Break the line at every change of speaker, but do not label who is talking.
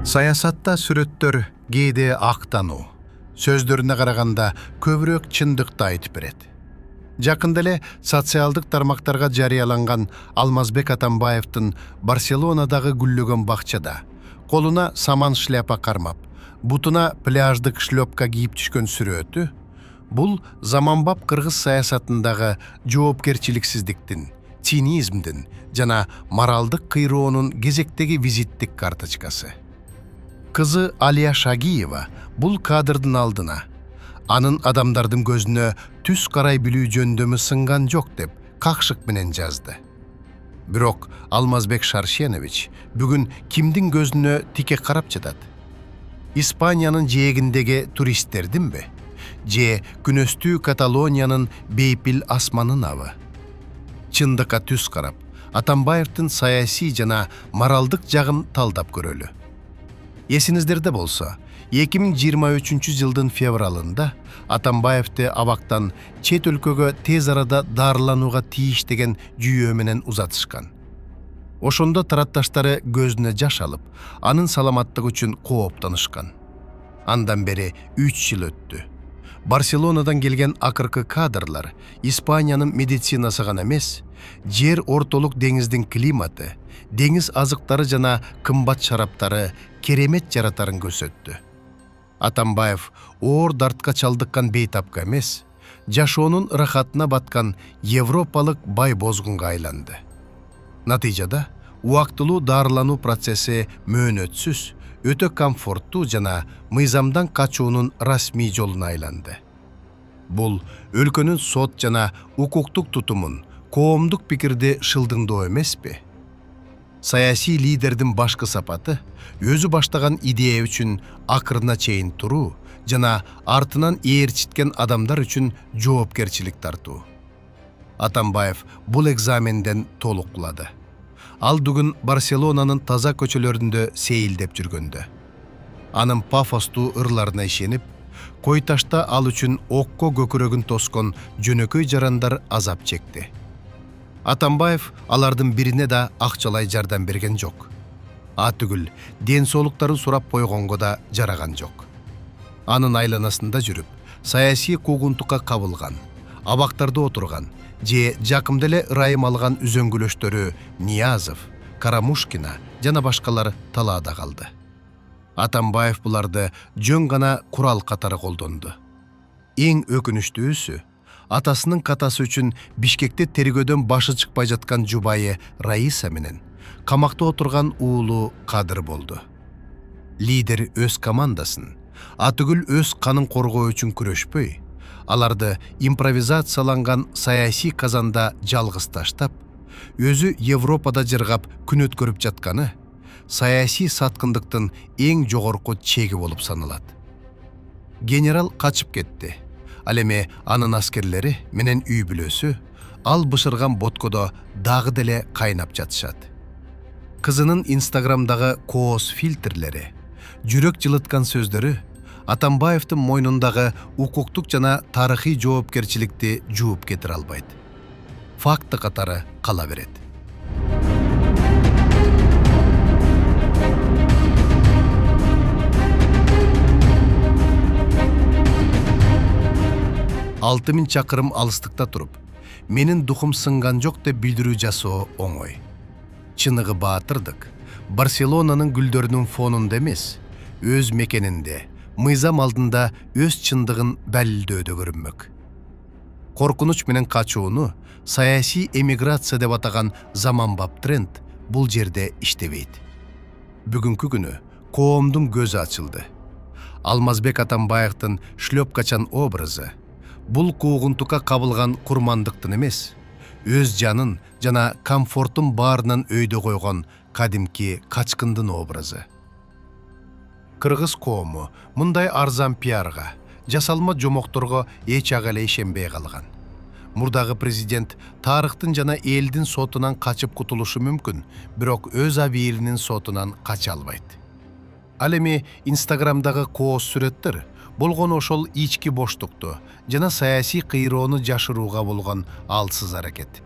Саясатта сүрөттөр кээде актануу, сөздөрүнө караганда көбүрөөк чындыкты айтып берет. Жакында эле социалдык тармактарга жарыяланган Алмазбек Атамбаевдин Барселонадагы гүллөгөн бакчада колуна саман шляпа кармап, бутуна пляждык шлёпка кийип түшкөн сүрөтү бул заманбап кыргыз саясатындагы жоопкерчиликсиздиктин, цинизмдин жана моралдык кыйроонун кезектеги визиттик карточкасы. Кызы Алия Шагиева бул кадрдын алдына анын адамдардын көзүнө түс карай билүү жөндөмү сынган жок деп какшык менен жазды. Бирок Алмазбек Шаршенович бүгүн кимдин көзүнө тике карап жатат? Испаниянын жээгиндеги туристтердинби? Же күнөстүү Каталониянын бейпил асманынабы? Чындыкка түс карап, Атамбаевдин саясий жана моралдык жагын талдап көрөлү. Есиңиздерде болсо, 2023 жылдын февралында Атамбаевди абактан чет өлкөгө тез арада дарыланууга тийиш деген жүйөө менен узатышкан. Ошондо тарапташтары көзүнө жаш алып, анын саламаттыгы үчүн кооптонушкан. Андан бери 3 жыл өттү. Барселонадан келген акыркы кадрлар Испаниянын медицинасы гана эмес, жер ортолук деңиздин климаты, деңиз азыктары жана кымбат шараптары керемет жаратарын көрсөттү. Атамбаев оор дартка чалдыккан бейтапка эмес, жашоонун ырахатына баткан европалык бай бозгунга айланды. Натыйжада убактылуу дарылануу процесси мөөнөтсүз, өтө комфорттуу жана мыйзамдан качуунун расмий жолуна айланды. Бул өлкөнүн сот жана укуктук тутумун, коомдук пикирди шылдыңдоо эмеспи? Саясий лидердин башкы сапаты өзү баштаган идея үчүн акырына чейин туруу жана артынан ээрчиткен адамдар үчүн жоопкерчилик тартуу. Атамбаев бул экзаменден толук кулады. Ал бүгүн Барселонанын таза көчөлөрүндө сейилдеп жүргөндө. Анын пафостуу ырларына ишенип, Койташта ал үчүн окко көкүрөгүн тоскон жөнөкөй жарандар азап чекти. Атамбаев алардын бирине да акчалай жардам берген жок. Түгүл, ден соолуктарын сурап койгонго да жараган жок. Анын айланасында жүрүп, саясий куугунтукка кабылган, абактарда отурган, же жакымда эле ырайым алган үзөңгүлөштөрү Ниязов, Карамушкина жана башкалар талаада калды. Атамбаев буларды жөн гана курал катары колдонду. Эң өкүнүчтүүсү, атасынын катасы үчүн Бишкекте тергөөдөн башы чыкпай жаткан жубайы Раиса менен камакта отурган уулу Кадыр болду. Лидер өз командасын, түгүл өз канын коргоо үчүн күрөшпөй, аларды импровизацияланган саясий казанда жалгыз таштап, өзү Европада жыргап күн өткөрүп жатканы саясий саткындыктын эң жогорку чеги болуп саналат. Генерал качып кетти. Ал эми анын аскерлери менен үй бүлөсү ал бышырган боткодо дагы деле кайнап жатышат. Кызынын инстаграмдагы кооз фильтрлери, жүрөк жылыткан сөздөрү Атамбаевдин мойнундагы укуктук жана тарыхый жоопкерчиликти жууп кетире албайт. Факты катары кала берет. Алты миң чакырым алыстыкта туруп, менин духум сынган жок деп билдирүү жасоо оңой. Чыныгы баатырдык Барселонанын гүлдөрүнүн фонунда эмес, өз мекенинде, мыйзам алдында өз чындыгын далилдөөдө көрүнмөк. Коркунуч менен качууну саясий эмиграция деп атаган заманбап тренд бул жерде иштебейт. Бүгүнкү күнү коомдун көзү ачылды. Алмазбек Атамбаевдин шлёпкачан образы бул куугунтукка кабылган курмандыктын эмес, өз жанын жана комфортун баарынан өйдө койгон кадимки качкындын образы. Кыргыз коому мындай арзан пиарга, жасалма жомокторго эч ага эле ишенбей калган. Мурдагы президент тарыхтын жана элдин сотунан качып кутулушу мүмкүн, бирок өз абийиринин сотунан кача албайт. Ал эми инстаграмдагы кооз сүрөттөр болгону ошол ички боштукту жана саясий кыйроону жашырууга болгон алсыз аракет.